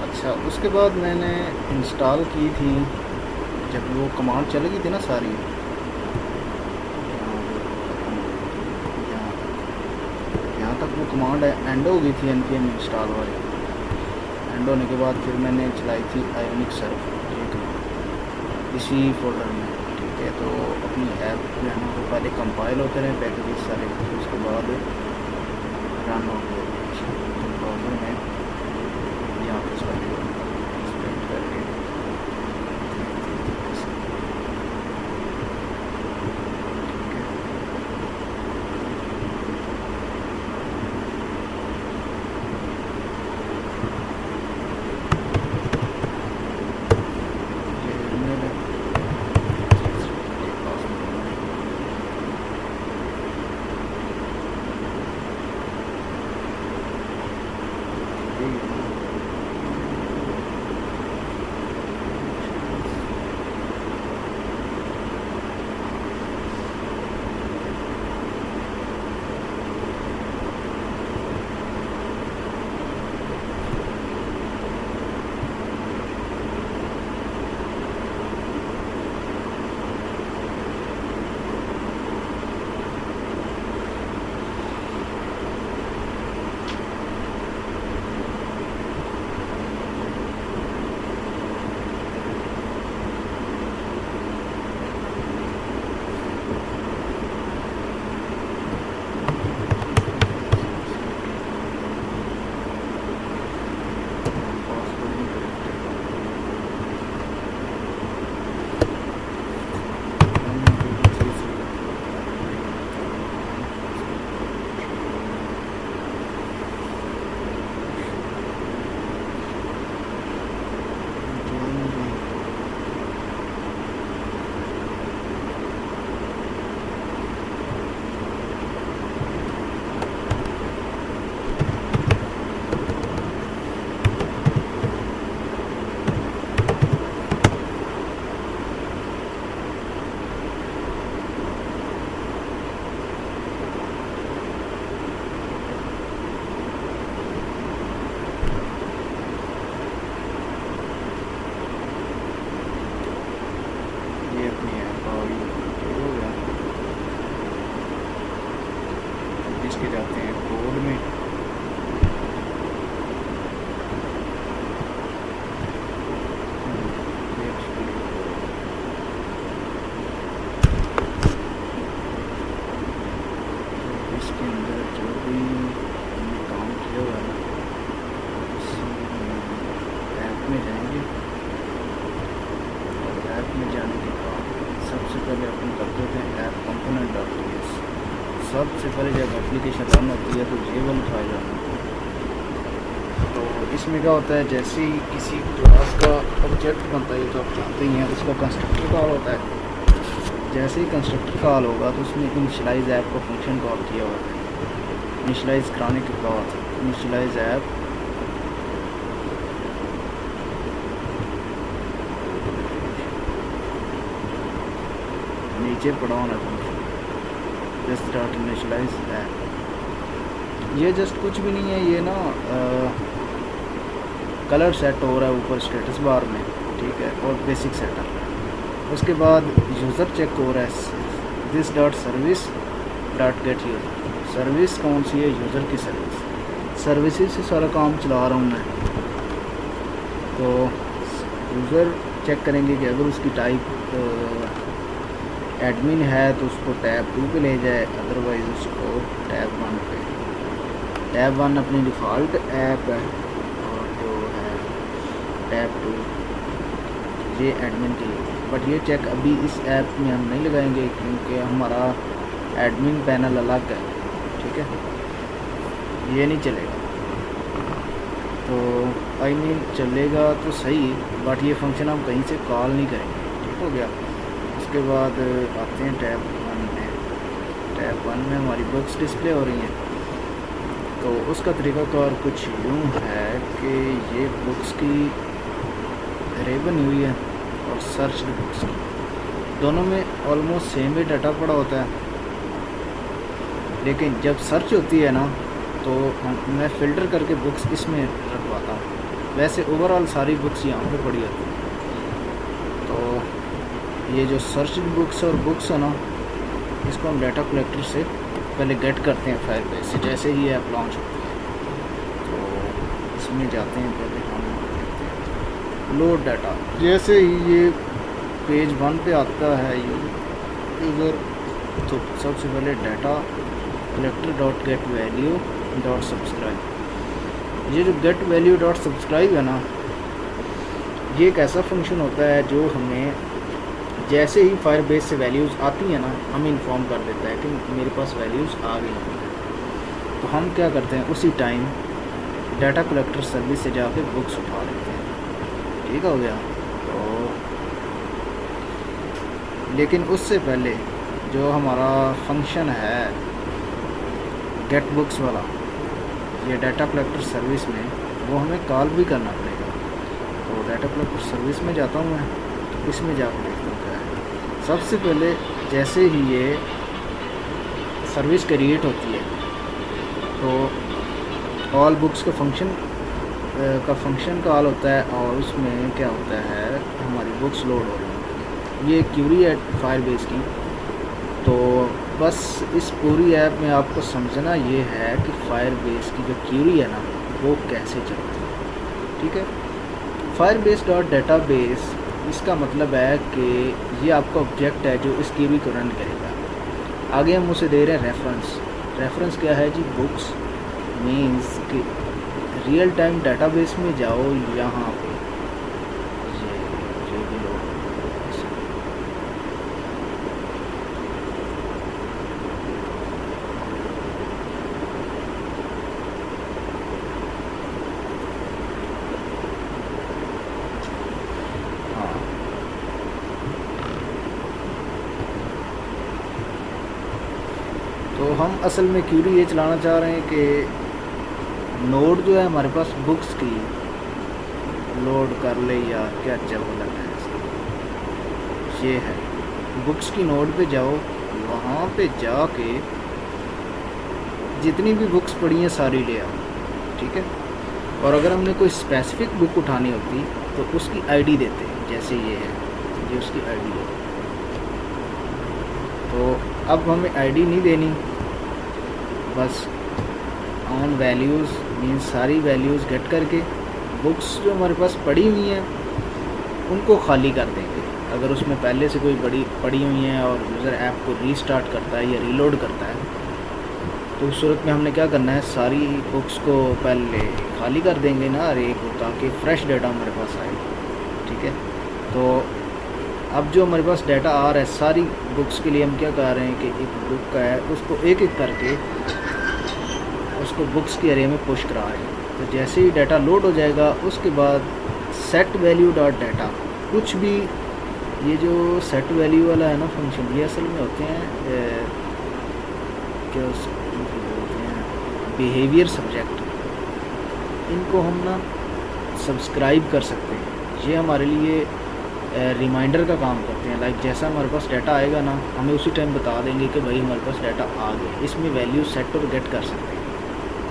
अच्छा, उसके बाद मैंने इंस्टॉल की थी, जब वो कमांड चल गई थी ना सारी, यहाँ तक वो कमांड एंड हो गई थी npm इंस्टॉल वाली। एंड होने के बाद फिर मैंने चलाई थी आयोनिक सर्व, ठीक है, इसी फोल्डर में। ठीक है, तो अपनी ऐप जो है ना वो पहले कंपाइल होते रहे पैकेजेस सारे, फिर उसके बाद रन हो गए ब्राउज़र में। यहाँ पर सारे इंस्टॉल करके ये मेरे के पास ये अपनी ऐप आ गई, ठीक हो गया। इसके जाते हैं कोड में, इसके अंदर जो भी हमने काम किया हुआ है ऐप में जाएंगे, और ऐप में जाने के बाद सबसे पहले अपन करते थे ऐप कंपोनेंट डॉट टीएस। सबसे पहले जब एप्लीकेशन रन होती है तो ये वाली फाइल रन होती है। तो इसमें क्या होता है, जैसे ही किसी क्लास का ऑब्जेक्ट बनता है, तो आप जानते ही हैं उसका कंस्ट्रक्टर कॉल होता है। जैसे ही कंस्ट्रक्टर कॉल होगा तो उसमें इनिशियलाइज ऐप का फंक्शन कॉल किया हुआ है। इनिशियलाइज कराने के बाद इनिशियलाइज ऐप नीचे पड़ा होना function, just dot initialize app. ये जस्ट कुछ भी नहीं है, ये ना कलर सेट हो रहा है ऊपर स्टेटस बार में, ठीक है, और बेसिक सेटअप। उसके बाद यूज़र चेक हो रहा है, this dot service dot gate user. Service कौन सी है, यूज़र की सर्विस। सर्विसेज से सारा काम चला रहा हूँ मैं। तो यूज़र चेक करेंगे कि अगर उसकी टाइप एडमिन है तो उसको टैब 2 पे ले जाए, अदरवाइज़ उसको टैब 1 पे। टैब 1 अपनी डिफ़ॉल्ट ऐप है, और जो है टैब 2 ये एडमिन के लिए। बट ये चेक अभी इस ऐप में हम नहीं लगाएंगे क्योंकि हमारा एडमिन पैनल अलग है, ठीक है, ये नहीं चलेगा। तो आई मीन चलेगा तो सही, बट ये फंक्शन हम कहीं से कॉल नहीं करेंगे, ठीक हो गया। उसके बाद आते हैं टैब 1 में। टैब 1 में हमारी बुक्स डिस्प्ले हो रही हैं। तो उसका तरीक़ाकार कुछ यूँ है कि ये बुक्स की अरे बनी हुई है और सर्च बुक्स की, दोनों में ऑलमोस्ट सेम ही डाटा पड़ा होता है। लेकिन जब सर्च होती है ना तो मैं फ़िल्टर करके बुक्स इसमें रखवाता हूँ, वैसे ओवरऑल सारी बुक्स यहाँ पे पड़ी होती हैं। तो ये जो सर्च बुक्स और बुक्स है ना, इसको हम डाटा कलेक्टर से पहले गेट करते हैं फायरबेस से, जैसे ही ऐप लॉन्च होती है। तो इसमें जाते हैं, पहले हम लोड डाटा। जैसे ही ये पेज 1 पे आता है यूज़र, तो सबसे पहले data collector dot get value dot subscribe. ये जो गेट वैल्यू डॉट सब्सक्राइब है ना, ये एक ऐसा फंक्शन होता है जो हमें जैसे ही फायरबेस से वैल्यूज़ आती हैं ना, हमें इन्फॉर्म कर देता है कि मेरे पास वैल्यूज़ आ गई हैं। तो हम क्या करते हैं, उसी टाइम डाटा कलेक्टर सर्विस से जाके बुक्स उठा लेते हैं। ठीक हो गया। तो लेकिन उससे पहले जो हमारा फंक्शन है गेट बुक्स वाला, ये डाटा कलेक्टर सर्विस में, वो हमें कॉल भी करना पड़ेगा। तो डाटा कलेक्टर सर्विस में जाता हूँ मैं, तो इसमें जाकर देखता हूँ क्या है। सबसे पहले जैसे ही ये सर्विस क्रिएट होती है, तो ऑल बुक्स का फंक्शन कॉल होता है, और उसमें क्या होता है, हमारी बुक्स लोड हो रही हैं। ये क्यूरी है फायरबेस की। तो बस इस पूरी ऐप में आपको समझना ये है कि फायरबेस की जो क्यूरी है ना, वो कैसे चलती है। ठीक है। फायरबेस डॉट डेटाबेस, इसका मतलब है कि ये आपका ऑब्जेक्ट है जो इस क्यूरी को रन करेगा। आगे हम उसे दे रहे हैं रेफरेंस। रेफरेंस क्या है जी, बुक्स। मीन्स कि रियल टाइम डेटाबेस में जाओ, यहाँ पे ये भी लोग, हाँ, तो हम असल में क्यूरी ये चलाना चाह रहे हैं कि नोड जो है हमारे पास बुक्स की लोड कर ले, या क्या चल लगा है इसका। ये है बुक्स की नोड पे जाओ, वहाँ पे जाके जितनी भी बुक्स पड़ी हैं सारी ले आओ। ठीक है। और अगर हमने कोई स्पेसिफिक बुक उठानी होती तो उसकी आईडी देते हैं, जैसे ये है, ये उसकी आईडी है। तो अब हमें आईडी नहीं देनी, बस ऑन वैल्यूज़ मीन्स सारी वैल्यूज़ गेट करके बुक्स जो हमारे पास पड़ी हुई हैं उनको खाली कर देंगे। अगर उसमें पहले से कोई पड़ी हुई हैं और यूज़र ऐप को रीस्टार्ट करता है या रीलोड करता है, तो उस सूरत में हमने क्या करना है, सारी बुक्स को पहले खाली कर देंगे ना अरे को, ताकि फ़्रेश डाटा हमारे पास आए। ठीक है। तो अब जो हमारे पास डाटा आ रहा है सारी बुक्स के लिए, हम क्या कर रहे हैं कि एक बुक का है उसको एक एक करके उसको बुक्स के एरिया में पुश करा रहे हैं। तो जैसे ही डाटा लोड हो जाएगा, उसके बाद सेट वैल्यू डॉट डाटा, कुछ भी ये जो सेट वैल्यू वाला है ना फंक्शन, ये असल में होते हैं क्या बोलते हैं, बिहेवियर सब्जेक्ट। इनको हम ना सब्सक्राइब कर सकते हैं। ये हमारे लिए रिमाइंडर का काम करते हैं। लाइक जैसा हमारे पास डाटा आएगा ना, हमें उसी टाइम बता देंगे कि भाई हमारे पास डाटा आ गया। इसमें वैल्यू सेट और गेट कर सकते हैं।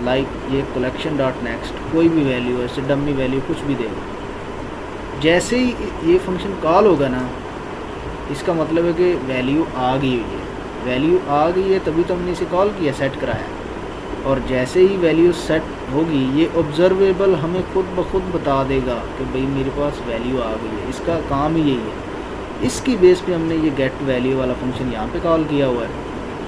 लाइक ये कलेक्शन डॉट नेक्स्ट, कोई भी वैल्यू है, डमी वैल्यू कुछ भी देगा। जैसे ही ये फंक्शन कॉल होगा ना, इसका मतलब है कि वैल्यू आ गई हुई है। वैल्यू आ गई है तभी तो हमने इसे कॉल किया, सेट कराया। और जैसे ही वैल्यू सेट होगी, ये ऑब्जर्वेबल हमें खुद ब खुद बता देगा कि भाई मेरे पास वैल्यू आ गई है। इसका काम ही यही है। इसकी बेस पे हमने ये गेट वैल्यू वाला फंक्शन यहाँ पे कॉल किया हुआ है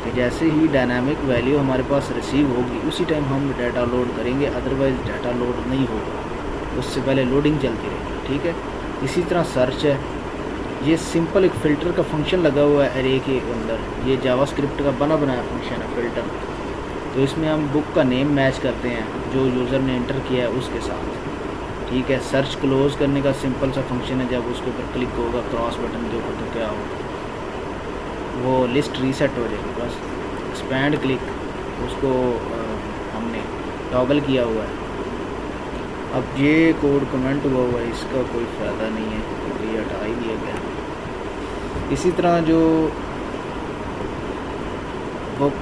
कि जैसे ही डायनामिक वैल्यू हमारे पास रिसीव होगी, उसी टाइम हम डाटा लोड करेंगे, अदरवाइज़ डाटा लोड नहीं होगा, उससे पहले लोडिंग चलती रहेगी। ठीक है। इसी तरह सर्च है, ये सिंपल एक फ़िल्टर का फंक्शन लगा हुआ है एरे के अंदर। ये जावास्क्रिप्ट का बना बनाया फंक्शन है फ़िल्टर। तो इसमें हम बुक का नेम मैच करते हैं जो यूज़र ने एंटर किया है उसके साथ। ठीक है। सर्च क्लोज़ करने का सिंपल सा फंक्शन है, जब उसके ऊपर क्लिक होगा क्रॉस बटन के ऊपर तो क्या होगा, वो लिस्ट रीसेट हो जाएगी। बस एक्सपैंड क्लिक, उसको हमने टॉगल किया हुआ है। अब ये कोड कमेंट हुआ हुआ है, इसका कोई फ़ायदा नहीं है क्योंकि ये हटा ही दिया गया। इसी तरह जो बुक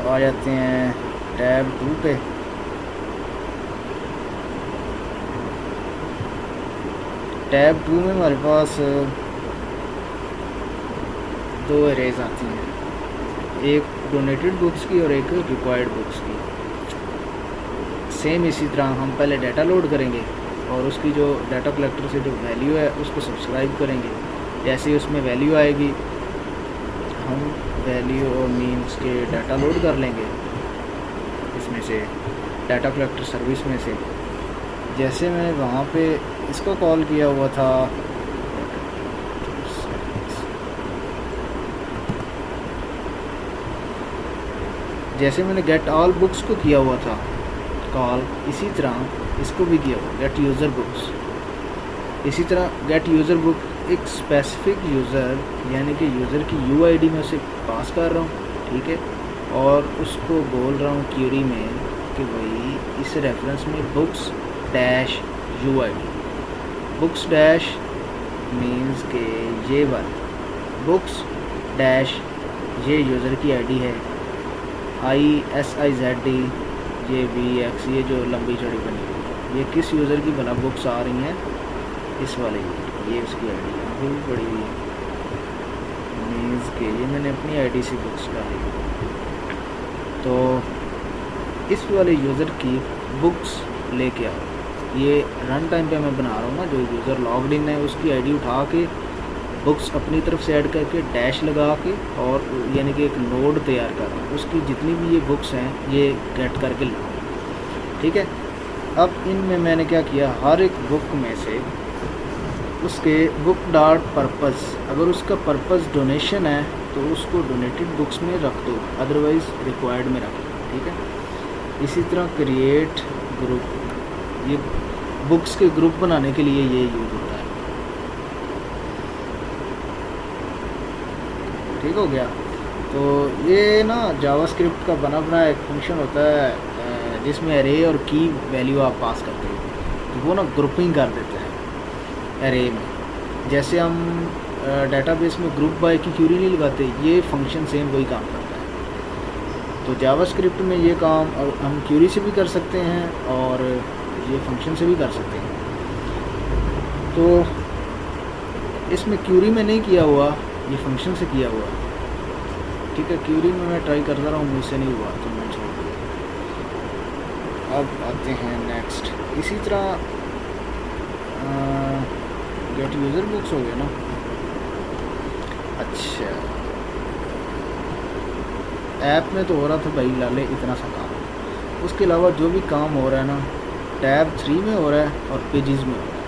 आ जाते हैं टैब 2 पे, टैब 2 में हमारे पास दो एरेज आती हैं, एक डोनेटेड बुक्स की और एक रिक्वायर्ड बुक्स की। सेम इसी तरह हम पहले डाटा लोड करेंगे और उसकी जो डाटा कलेक्टर से जो वैल्यू है उसको सब्सक्राइब करेंगे। जैसे ही उसमें वैल्यू आएगी हम वैल्यू और मीन्स के डाटा लोड कर लेंगे इसमें से, डाटा कलेक्टर सर्विस में से। जैसे मैंने वहाँ पे इसको कॉल किया हुआ था, जैसे मैंने गेट ऑल बुक्स को किया हुआ था कॉल, इसी तरह इसको भी किया हुआ गेट यूज़र बुक्स। इसी तरह गेट यूज़र बुक एक स्पेसिफिक यूज़र यानी कि यूज़र की यूआईडी में उसे पास कर रहा हूँ, ठीक है, और उसको बोल रहा हूँ क्यूरी में कि भाई इस रेफरेंस में books dash UID, books dash means के ये वाला बुक्स डैश ये यूज़र की आईडी है, ISIZD ये VX ये जो लंबी चौड़ी बनी हुई, ये किस यूज़र की भला बुक्स आ रही हैं, इस वाले ये उसकी आईडी यहाँ पर भी पड़ी हुई है मीन्स के ये मैंने अपनी आईडी से बुक्स डाली। तो इस वाले यूज़र की बुक्स लेके आओ, ये रन टाइम पे मैं बना रहा हूँ ना, जो यूज़र लॉग्ड इन है उसकी आईडी उठा के बुक्स अपनी तरफ से ऐड करके डैश लगा के और यानी कि एक नोड तैयार कर रहा हूँ, उसकी जितनी भी ये बुक्स हैं ये गेट करके लाऊँ, ठीक है। अब इनमें मैंने क्या किया, हर एक बुक में से उसके बुक डॉट पर्पज़, अगर उसका पर्पज़ डोनेशन है तो उसको डोनेटेड बुक्स में रख दो, अदरवाइज़ रिक्वायर्ड में रख दो, ठीक है। इसी तरह क्रिएट ग्रुप, ये बुक्स के ग्रुप बनाने के लिए ये यूज़ होता है, ठीक हो गया। तो ये ना जावास्क्रिप्ट का बना बनाया एक फंक्शन होता है जिसमें एरे और की वैल्यू आप पास करते हो, तो वो ना ग्रुपिंग कर देते हैं एरे में। जैसे हम डेटाबेस में ग्रुप बाय की क्यूरी नहीं लगाते, ये फंक्शन सेम वही काम करता है। तो जावास्क्रिप्ट में ये काम हम क्यूरी से भी कर सकते हैं और ये फंक्शन से भी कर सकते हैं। तो इसमें क्यूरी में नहीं किया हुआ, ये फंक्शन से किया हुआ, ठीक है। क्यूरी में मैं ट्राई करता रहा हूँ, मुझसे नहीं हुआ तो मैं छोड़ दिया। अब आते हैं नेक्स्ट, इसी तरह गेट यूज़र बुक्स हो गया ना। अच्छा, ऐप में तो हो रहा था भाई लाले इतना सा काम, उसके अलावा जो भी काम हो रहा है ना टैब 3 में हो रहा है और पेजेस में हो रहा है।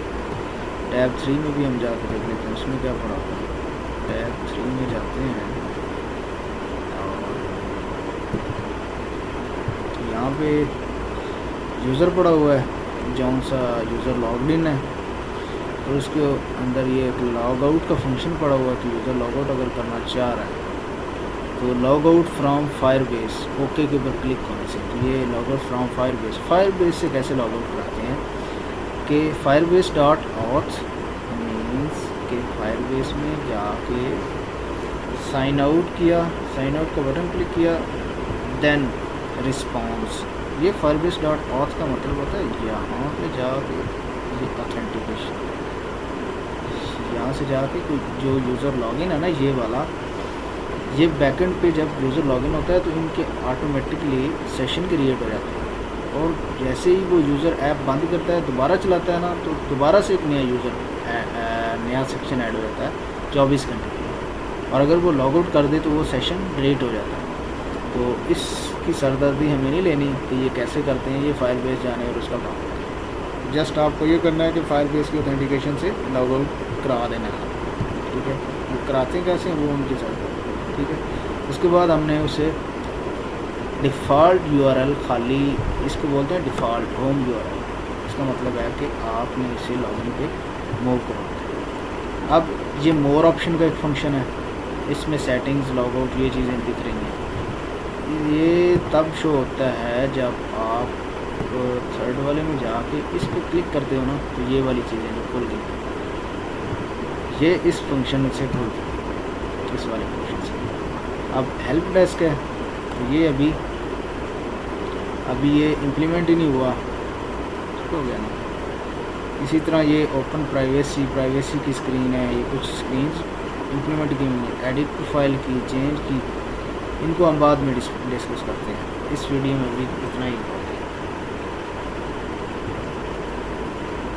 टैब 3 में भी हम जाकर देख लेते हैं उसमें क्या पड़ा हुआ है। टैब 3 में जाते हैं और तो यहाँ पे यूज़र पड़ा हुआ है, जौन सा यूज़र लॉग्ड इन है, तो उसके अंदर ये एक लॉग आउट का फंक्शन पड़ा हुआ है कि यूज़र लॉग आउट अगर करना चाह रहा है तो log out from Firebase okay के ऊपर क्लिक होने से, तो ये log out from Firebase, Firebase से कैसे लॉग आउट कराते हैं कि फायरबेस डॉट ऑथ मीन्स के फायरबेस में जाके साइन आउट किया, साइन आउट का बटन क्लिक किया, देन रिस्पॉन्स, ये फायरबेस डॉट ऑथ का मतलब होता है यहाँ पे जाके ये ऑथेंटिकेशन, यहाँ से जाके कोई जो यूज़र लॉगिन है ना ये वाला, ये बैकएंड पे जब यूज़र लॉगिन होता है तो इनके ऑटोमेटिकली सेशन क्रिएट हो जाते हैं, और जैसे ही वो यूज़र ऐप बंद करता है दोबारा चलाता है ना तो दोबारा से एक नया यूज़र नया सेक्शन ऐड हो जाता है 24 घंटे के लिए, और अगर वो लॉग आउट कर दे तो वो सेशन डिलीट हो जाता है। तो इसकी सरदर्दी हमें नहीं लेनी कि ये कैसे करते हैं, ये फायरबेस जाने और उसका काम है। जस्ट आपको ये करना है कि फायरबेस की ऑथेंटिकेशन से लॉग आउट करा देना है, ठीक है। वो कराते कैसे हैं वो उनके साथ, ठीक है। उसके बाद हमने उसे डिफ़ॉल्ट URL खाली, इसको बोलते हैं डिफ़ॉल्ट होम URL, इसका मतलब है कि आपने इसे लॉगिन पे मूव करना है। अब ये मोर ऑप्शन का एक फंक्शन है, इसमें सेटिंग्स लॉग आउट ये चीज़ें दिख रही हैं। ये तब शो होता है जब आप थर्ड वाले में जाके इस पर क्लिक करते हो ना, तो ये वाली चीज़ें जो खुल गई ये इस फंक्शन से खुलती है, इस वाले फंक्शन से। अब हेल्प डेस्क है तो ये अभी ये इम्प्लीमेंट ही नहीं हुआ, हो गया ना। इसी तरह ये ओपन प्राइवेसी की स्क्रीन है, ये कुछ स्क्रीन इम्प्लीमेंट की हुई हैं, एडिट प्रोफाइल की, चेंज की, इनको हम बाद में डिस्कस करते हैं। इस वीडियो में भी इतना ही।